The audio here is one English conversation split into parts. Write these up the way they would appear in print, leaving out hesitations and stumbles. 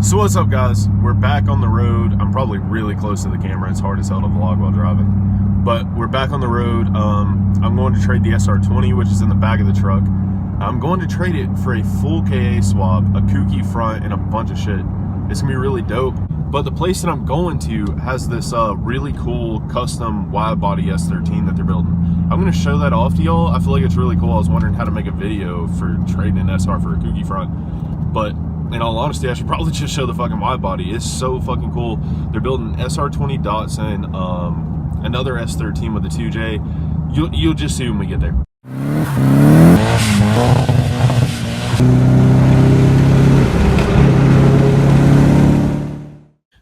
So what's up, guys? We're back on the road. I'm probably really close to the camera. It's hard as hell to vlog while driving. But we're back on the road. I'm going to trade the s13, which is in the back of the truck. I'm going to trade it for a full KA swap, a kouki front, and a bunch of shit. It's gonna be really dope. But the place that I'm going to has this really cool custom wide body s13 that they're building. I'm gonna show that off to y'all. I feel like it's really cool. I was wondering how to make a video for trading an SR for a kouki front. But in all honesty, I should probably just show the fucking wide body. It's so fucking cool. They're building SR20 Datsun, another S13 with a 2J. You'll just see when we get there.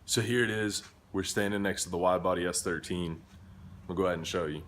So here it is. We're standing next to the wide body S13. We'll go ahead and show you.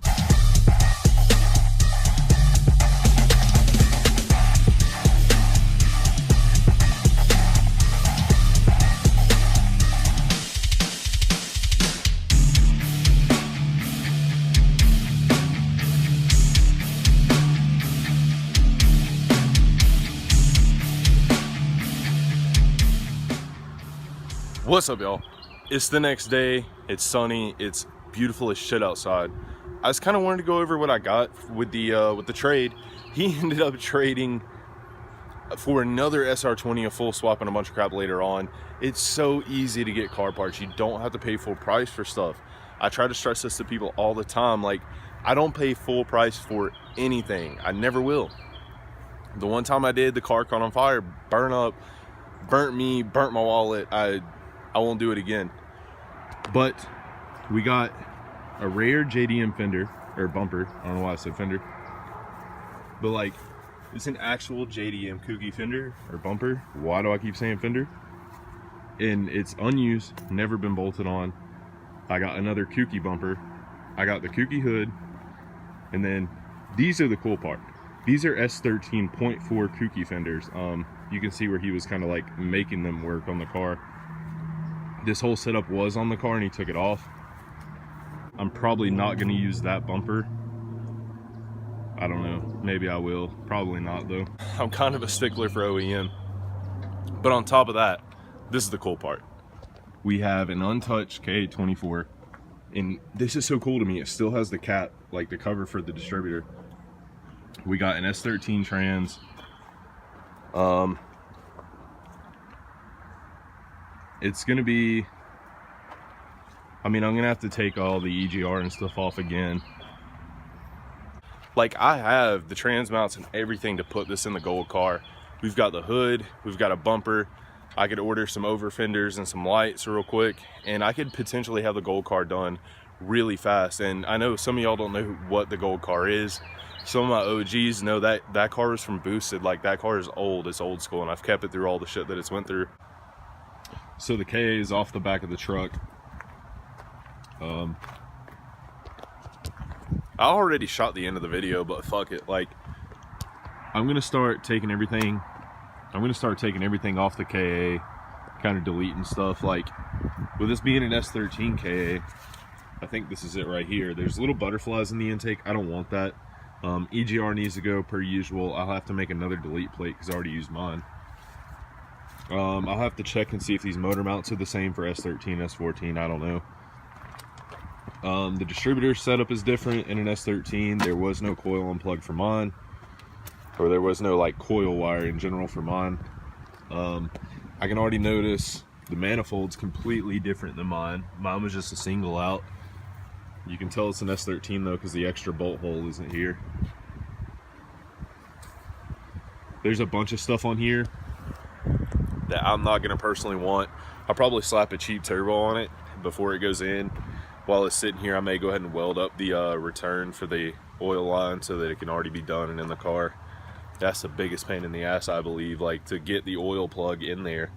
What's up, y'all? It's the next day. It's sunny. It's beautiful as shit outside. I just kind of wanted to go over what I got with the trade. He ended up trading for another SR20, a full swap, and a bunch of crap later on. It's so easy to get car parts. You don't have to pay full price for stuff. I try to stress this to people all the time. Like, I don't pay full price for anything. I never will. The one time I did, the car caught on fire, burnt me, burnt my wallet. I won't do it again. But we got a rare JDM fender, or bumper. I don't know why I said fender. But like, it's an actual JDM kouki fender, or bumper. Why do I keep saying fender? And it's unused, never been bolted on. I got another kouki bumper. I got the kouki hood. And then these are the cool part. These are S13.4 kouki fenders. You can see where he was kind of like making them work on the car. This whole setup was on the car and he took it off. I'm probably not going to use that bumper. I don't know. Maybe I will. Probably not, though. I'm kind of a stickler for OEM. But on top of that, this is the cool part. We have an untouched K24. And this is so cool to me. It still has the cap, like the cover for the distributor. We got an S13 trans. It's gonna be, I mean, I'm gonna have to take all the EGR and stuff off again. Like, I have the trans mounts and everything to put this in the gold car. We've got the hood, we've got a bumper. I could order some over fenders and some lights real quick, and I could potentially have the gold car done really fast. And I know some of y'all don't know what the gold car is. Some of my OGs know that car is from Boosted. Like, that car is old, it's old school, and I've kept it through all the shit that it's went through. So the KA is off the back of the truck. I already shot the end of the video, but fuck it. Like, I'm gonna start taking everything off the KA, kind of deleting stuff. Like, with this being an S13 KA, I think this is it right here. There's little butterflies in the intake. I don't want that. EGR needs to go per usual. I'll have to make another delete plate because I already used mine. I'll have to check and see if these motor mounts are the same for S13, S14, I don't know. The distributor setup is different in an S13. There was no coil unplugged for mine, or there was no like coil wire in general for mine. I can already notice the manifold's completely different than mine. Mine was just a single out. You can tell it's an S13 though, because the extra bolt hole isn't here. There's a bunch of stuff on here that I'm not going to personally want. I'll probably slap a cheap turbo on it before it goes in. While it's sitting here, I may go ahead and weld up the return for the oil line so that it can already be done and in the car. That's the biggest pain in the ass, I believe, like to get the oil plug in there.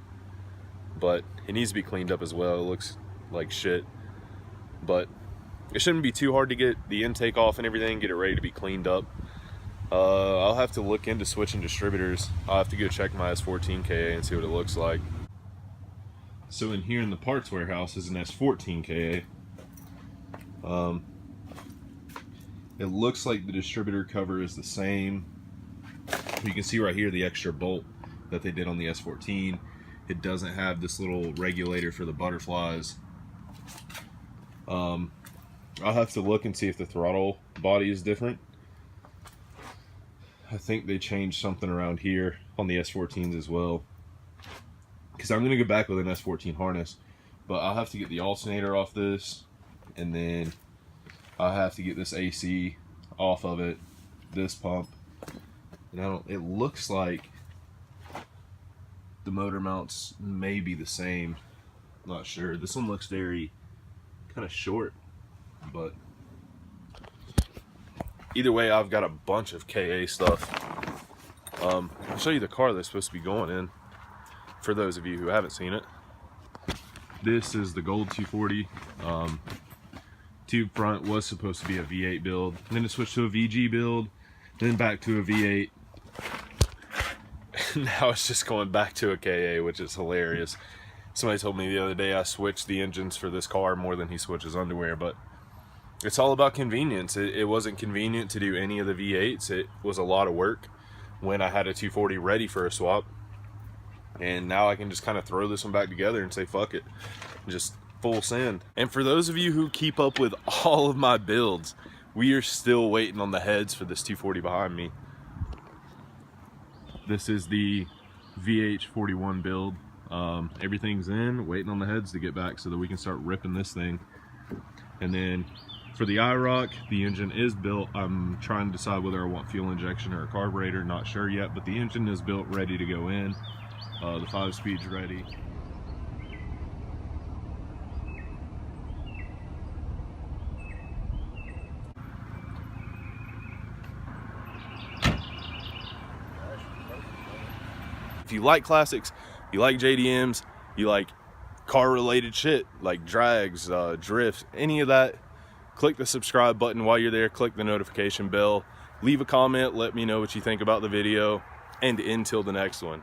But it needs to be cleaned up as well. It looks like shit. But it shouldn't be too hard to get the intake off and everything, get it ready to be cleaned up. I'll have to look into switching distributors. I'll have to go check my S14 KA and see what it looks like. So in here in the parts warehouse is an S14 KA. It looks like the distributor cover is the same. You can see right here the extra bolt that they did on the S14. It doesn't have this little regulator for the butterflies. I'll have to look and see if the throttle body is different. I think they changed something around here on the S14s as well, because I'm going to go back with an S14 harness, but I'll have to get the alternator off this, and then I'll have to get this AC off of it, this pump. And it looks like the motor mounts may be the same, not sure. This one looks very kind of short, but either way, I've got a bunch of KA stuff. I'll show you the car that's supposed to be going in, for those of you who haven't seen it. This is the gold 240. Tube front was supposed to be a V8 build, and then it switched to a VG build, then back to a V8. Now it's just going back to a KA, which is hilarious. Somebody told me the other day I switched the engines for this car more than he switches underwear, but it's all about convenience. It wasn't convenient to do any of the V8s. It was a lot of work when I had a 240 ready for a swap. And now I can just kind of throw this one back together and say, fuck it. Just full send. And for those of you who keep up with all of my builds, we are still waiting on the heads for this 240 behind me. This is the VH41 build. Everything's in, waiting on the heads to get back so that we can start ripping this thing. And then for the IROC, the engine is built. I'm trying to decide whether I want fuel injection or a carburetor, not sure yet, but the engine is built, ready to go in. The 5-speed's ready. If you like classics, you like JDMs, you like car related shit like drags, drifts, any of that, click the subscribe button while you're there, click the notification bell, leave a comment, let me know what you think about the video, and until the next one.